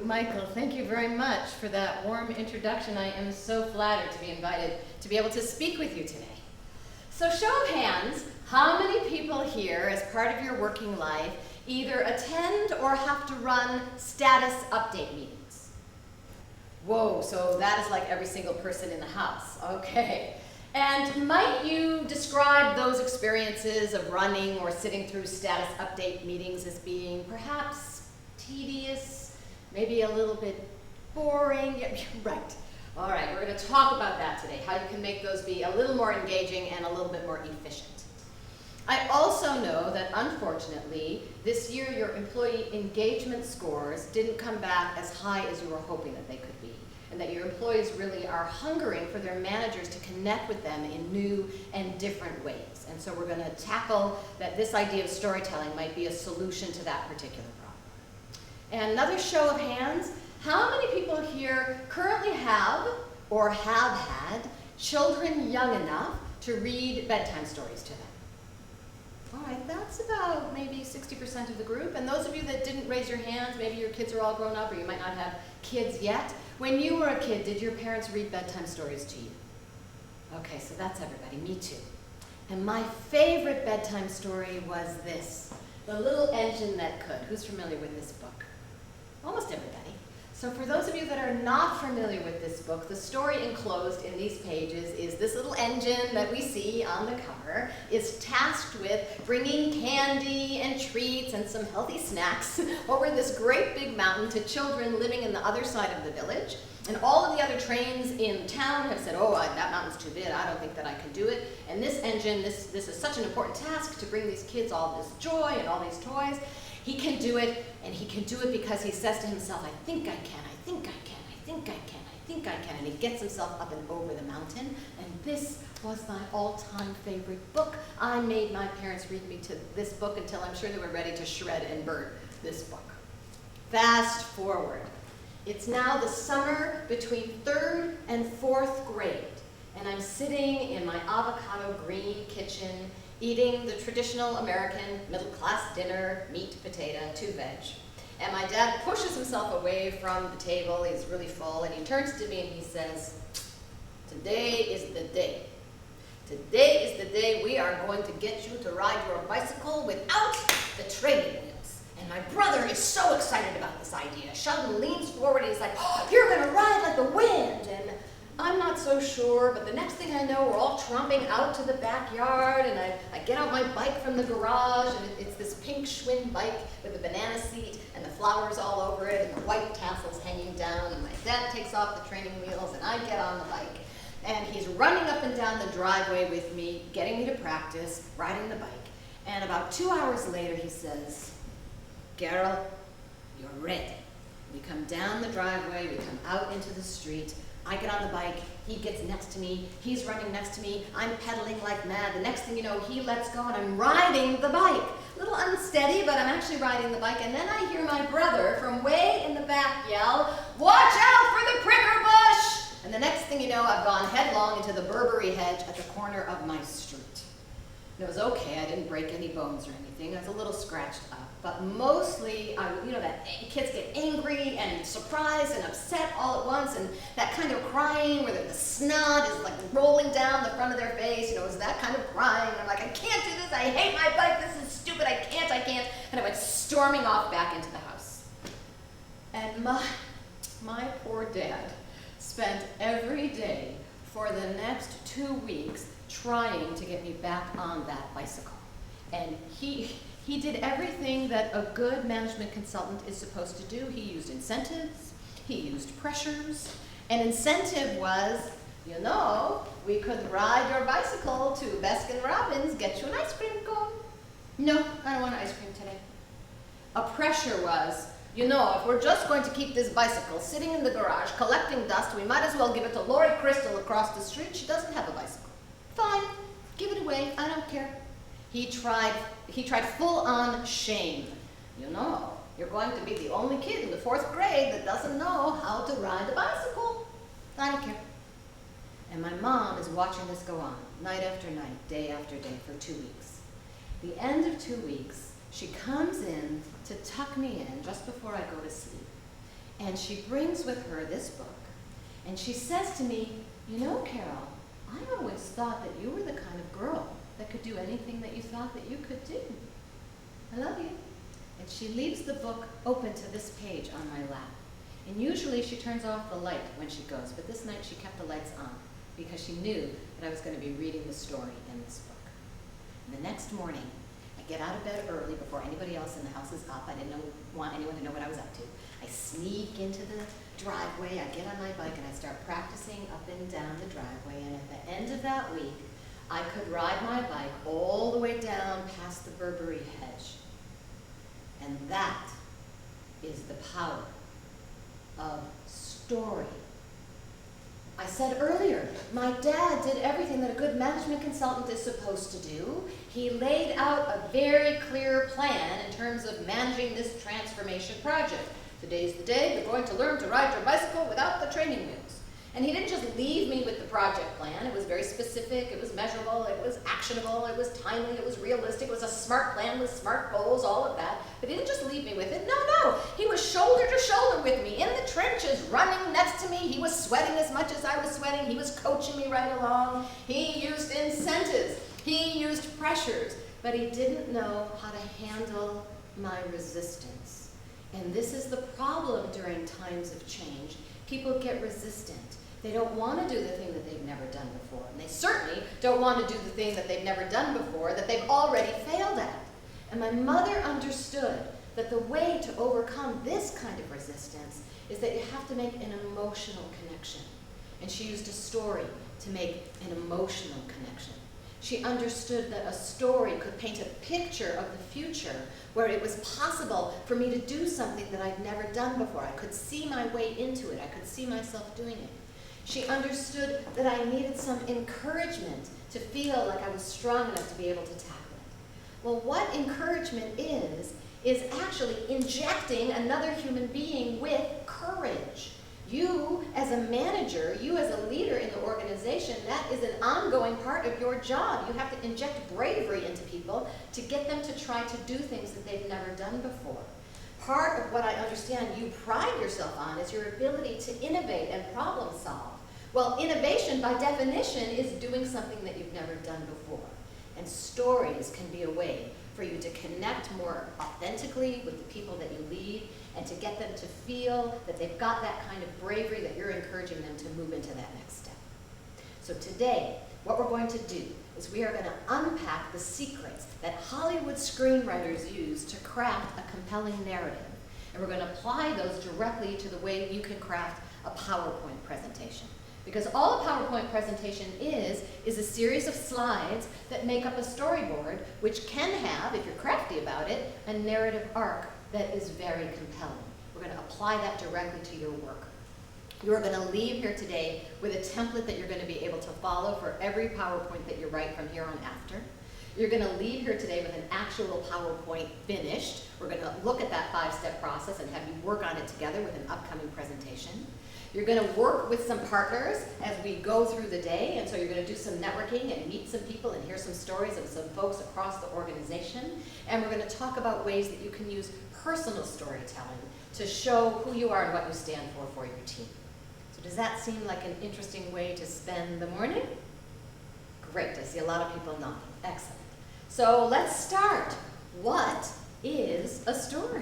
Michael. Thank you very much for that warm introduction. I am so flattered to be invited to be able to speak with you today. So show of hands, how many people here, as part of your working life, either attend or have to run status update meetings? Whoa, so that is like every single person in the house. Okay. And might you describe those experiences of running or sitting through status update meetings as being perhaps tedious, maybe a little bit boring? Yeah, right. All right, we're going to talk about that today, how you can make those be a little more engaging and a little bit more efficient. I also know that, unfortunately, this year your employee engagement scores didn't come back as high as you were hoping that they could be, and that your employees really are hungering for their managers to connect with them in new and different ways. And so we're going to tackle that this idea of storytelling might be a solution to that particular problem. And another show of hands, how many people here currently have or have had children young enough to read bedtime stories to them? All right, that's about maybe 60% of the group. And those of you that didn't raise your hands, maybe your kids are all grown up or you might not have kids yet. When you were a kid, did your parents read bedtime stories to you? Okay, so that's everybody, me too. And my favorite bedtime story was this, The Little Engine That Could. Who's familiar with this book? Almost everybody. So for those of you that are not familiar with this book, the story enclosed in these pages is this little engine that we see on the cover is tasked with bringing candy and treats and some healthy snacks over this great big mountain to children living in the other side of the village. And all of the other trains in town have said, oh, that mountain's too big, I don't think that I can do it. And this engine, this is such an important task to bring these kids all this joy and all these toys. He can do it, and he can do it because he says to himself, I think I can, I think I can, I think I can, I think I can. And he gets himself up and over the mountain. And this was my all-time favorite book. I made my parents read me to this book until I'm sure they were ready to shred and burn this book. Fast forward. It's now the summer between 3rd and 4th grade, and I'm sitting in my avocado green kitchen eating the traditional American middle-class dinner, meat, potato, 2 veg. And my dad pushes himself away from the table, he's really full, and he turns to me and he says, today is the day. Today is the day we are going to get you to ride your bicycle without the training wheels. And my brother is so excited about this idea. Sheldon leans forward and he's like, oh, you're gonna ride like the wind. And I'm not so sure, but the next thing I know, we're all tromping out to the backyard, and I get out my bike from the garage, and it's this pink Schwinn bike with a banana seat, and the flowers all over it, and the white tassels hanging down, and my dad takes off the training wheels, and I get on the bike. And he's running up and down the driveway with me, getting me to practice, riding the bike. And about 2 hours later, he says, Carol, you're ready. We come down the driveway, we come out into the street, I get on the bike, he gets next to me, he's running next to me, I'm pedaling like mad. The next thing you know, he lets go and I'm riding the bike. A little unsteady, but I'm actually riding the bike. And then I hear my brother from way in the back yell, watch out for the pricker bush! And the next thing you know, I've gone headlong into the Burberry hedge at the corner of my street. And it was okay, I didn't break any bones or anything. I was a little scratched up. But mostly, that kids get angry and surprised and upset all at once, and that kind of crying where the snot is like rolling down the front of their face, is that kind of crying. And I'm like, I can't do this, I hate my bike, this is stupid, I can't. And I went storming off back into the house. And my poor dad spent every day for the next 2 weeks trying to get me back on that bicycle. And he did everything that a good management consultant is supposed to do. He used incentives, he used pressures. An incentive was, we could ride your bicycle to Baskin Robbins, get you an ice cream cone. No, I don't want an ice cream today. A pressure was, if we're just going to keep this bicycle sitting in the garage collecting dust, we might as well give it to Lori Crystal across the street. She doesn't have a bicycle. Fine, give it away, I don't care. He tried full-on shame. You're going to be the only kid in the 4th grade that doesn't know how to ride a bicycle. I don't care. And my mom is watching this go on, night after night, day after day, for 2 weeks. The end of 2 weeks, she comes in to tuck me in just before I go to sleep. And she brings with her this book. And she says to me, you know, Carol, I always thought that you were the kind of girl that could do anything that you thought that you could do. I love you. And she leaves the book open to this page on my lap. And usually she turns off the light when she goes, but this night she kept the lights on because she knew that I was going to be reading the story in this book. And the next morning, I get out of bed early before anybody else in the house is up. I didn't want anyone to know what I was up to. I sneak into the driveway, I get on my bike, and I start practicing up and down the driveway. And at the end of that week, I could ride my bike all the way down past the Burberry hedge. And that is the power of story. I said earlier, my dad did everything that a good management consultant is supposed to do. He laid out a very clear plan in terms of managing this transformation project. Today's the day you're going to learn to ride your bicycle without the training wheels. And he didn't just leave me with the project plan. It was very specific, it was measurable, it was actionable, it was timely, it was realistic, it was a smart plan with smart goals, all of that. But he didn't just leave me with it. No. He was shoulder to shoulder with me, in the trenches, running next to me. He was sweating as much as I was sweating. He was coaching me right along. He used incentives. He used pressures. But he didn't know how to handle my resistance. And this is the problem during times of change. People get resistant. They don't want to do the thing that they've never done before. And they certainly don't want to do the thing that they've never done before, that they've already failed at. And my mother understood that the way to overcome this kind of resistance is that you have to make an emotional connection. And she used a story to make an emotional connection. She understood that a story could paint a picture of the future where it was possible for me to do something that I'd never done before. I could see my way into it. I could see myself doing it. She understood that I needed some encouragement to feel like I was strong enough to be able to tackle it. Well, what encouragement is actually injecting another human being with courage. You as a manager, you as a leader in the organization, that is an ongoing part of your job. You have to inject bravery into people to get them to try to do things that they've never done before. Part of what I understand you pride yourself on is your ability to innovate and problem solve. Well, innovation by definition is doing something that you've never done before. And stories can be a way for you to connect more authentically with the people that you lead and to get them to feel that they've got that kind of bravery that you're encouraging them to move into that next step. So today, what we're going to do is we are going to unpack the secrets that Hollywood screenwriters use to craft a compelling narrative. And we're going to apply those directly to the way you can craft a PowerPoint presentation. Because all a PowerPoint presentation is a series of slides that make up a storyboard, which can have, if you're crafty about it, a narrative arc that is very compelling. We're going to apply that directly to your work. You're going to leave here today with a template that you're going to be able to follow for every PowerPoint that you write from here on after. You're going to leave here today with an actual PowerPoint finished. We're going to look at that 5-step process and have you work on it together with an upcoming presentation. You're going to work with some partners as we go through the day, and so you're going to do some networking and meet some people and hear some stories of some folks across the organization. And we're going to talk about ways that you can use personal storytelling to show who you are and what you stand for your team. So does that seem like an interesting way to spend the morning? Great, I see a lot of people nodding. Excellent. So let's start. What is a story?